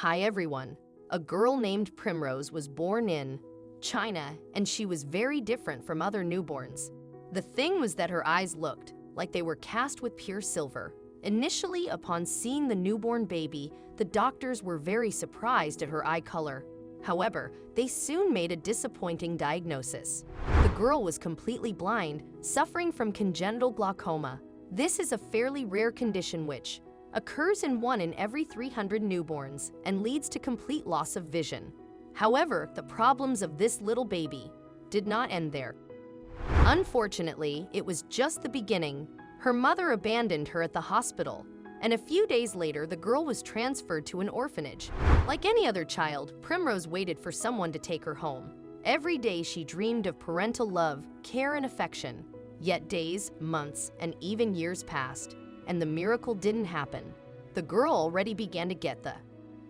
Hi everyone. A girl named Primrose was born in China, and she was very different from other newborns. The thing was that her eyes looked like they were cast with pure silver. Initially, upon seeing the newborn baby, the doctors were very surprised at her eye color. However, they soon made a disappointing diagnosis. The girl was completely blind, suffering from congenital glaucoma. This is a fairly rare condition which occurs in 1 in every 300 newborns and leads to complete loss of vision. However, the problems of this little baby did not end there. Unfortunately, it was just the beginning. Her mother abandoned her at the hospital, and a few days later, the girl was transferred to an orphanage. Like any other child, Primrose waited for someone to take her home. Every day, she dreamed of parental love, care, and affection. Yet days, months, and even years passed, and the miracle didn't happen. The girl already began to get the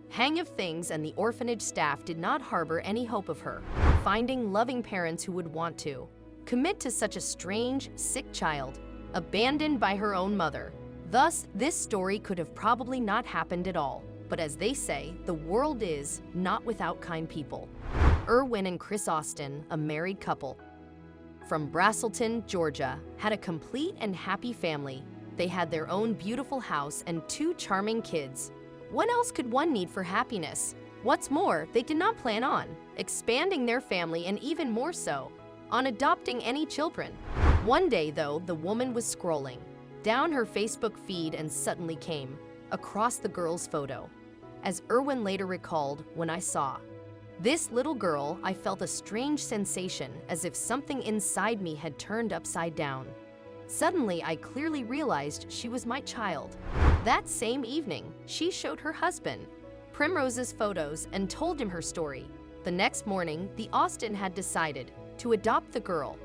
hang of things, and the orphanage staff did not harbor any hope of her finding loving parents who would want to commit to such a strange, sick child, abandoned by her own mother. Thus, this story could have probably not happened at all. But as they say, the world is not without kind people. Erwin and Chris Austin, a married couple from Braselton, Georgia, had a complete and happy family. They had their own beautiful house and 2 charming kids. What else could one need for happiness? What's more, they did not plan on expanding their family, and even more so, on adopting any children. One day, though, the woman was scrolling down her Facebook feed and suddenly came across the girl's photo. As Erwin later recalled, "When I saw this little girl, I felt a strange sensation, as if something inside me had turned upside down. Suddenly, I clearly realized she was my child." That same evening, she showed her husband Primrose's photos and told him her story. The next morning, the Austin had decided to adopt the girl.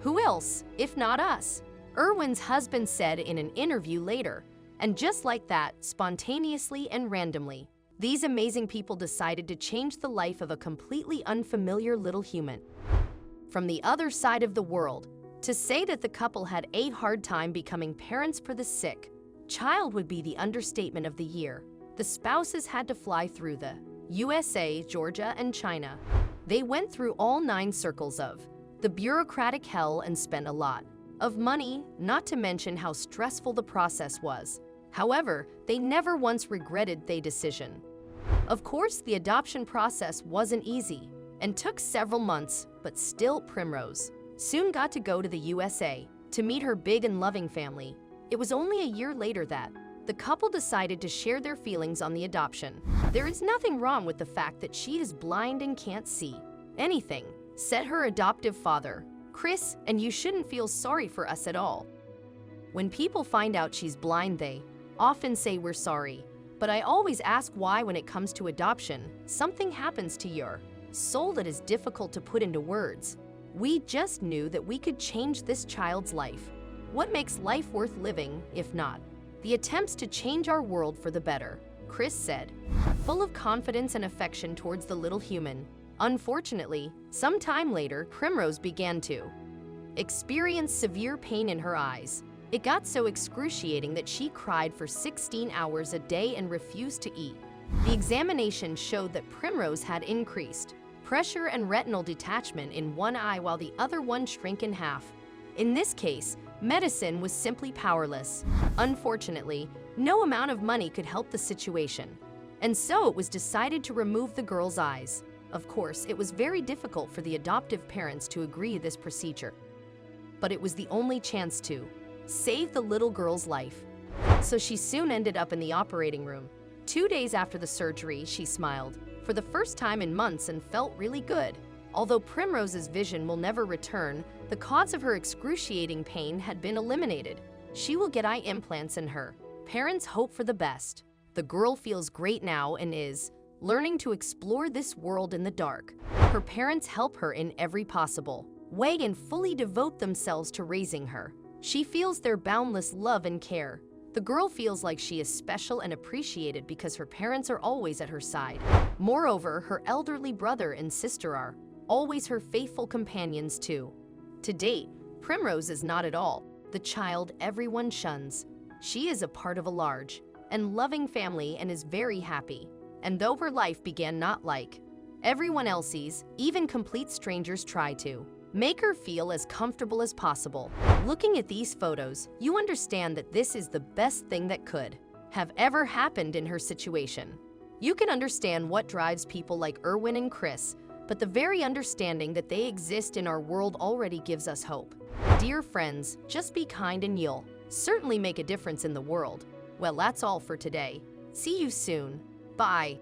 "Who else, if not us?" Erwin's husband said in an interview later. And just like that, spontaneously and randomly, these amazing people decided to change the life of a completely unfamiliar little human from the other side of the world. To say that the couple had a hard time becoming parents for the sick child would be the understatement of the year. The spouses had to fly through the USA, Georgia, and China. They went through all 9 circles of the bureaucratic hell and spent a lot of money, not to mention how stressful the process was. However, they never once regretted their decision. Of course, the adoption process wasn't easy and took several months, but still Primrose soon got to go to the USA to meet her big and loving family. It was only a year later that the couple decided to share their feelings on the adoption. "There is nothing wrong with the fact that she is blind and can't see anything," said her adoptive father, Chris, "and you shouldn't feel sorry for us at all. When people find out she's blind, they often say we're sorry. But I always ask why when it comes to adoption. Something happens to your soul that is difficult to put into words. We just knew that we could change this child's life. What makes life worth living, if not the attempts to change our world for the better?" Chris said, full of confidence and affection towards the little human. Unfortunately, some time later, Primrose began to experience severe pain in her eyes. It got so excruciating that she cried for 16 hours a day and refused to eat. The examination showed that Primrose had increased pressure and retinal detachment in one eye while the other one shrank in half. In this case, medicine was simply powerless. Unfortunately, no amount of money could help the situation, and so it was decided to remove the girl's eyes. Of course, it was very difficult for the adoptive parents to agree to this procedure, but it was the only chance to save the little girl's life. So she soon ended up in the operating room. 2 days after the surgery, she smiled for the first time in months and felt really good. Although Primrose's vision will never return, the cause of her excruciating pain had been eliminated. She will get eye implants, and her parents hope for the best. The girl feels great now and is learning to explore this world in the dark. Her parents help her in every possible way and fully devote themselves to raising her. She feels their boundless love and care. The girl feels like she is special and appreciated because her parents are always at her side. Moreover, her elderly brother and sister are always her faithful companions too. To date, Primrose is not at all the child everyone shuns. She is a part of a large and loving family and is very happy. And though her life began not like everyone else's, even complete strangers try to make her feel as comfortable as possible. Looking at these photos, you understand that this is the best thing that could have ever happened in her situation. You can understand what drives people like Erwin and Chris, but the very understanding that they exist in our world already gives us hope. Dear friends, just be kind and you'll certainly make a difference in the world. Well, that's all for today. See you soon. Bye.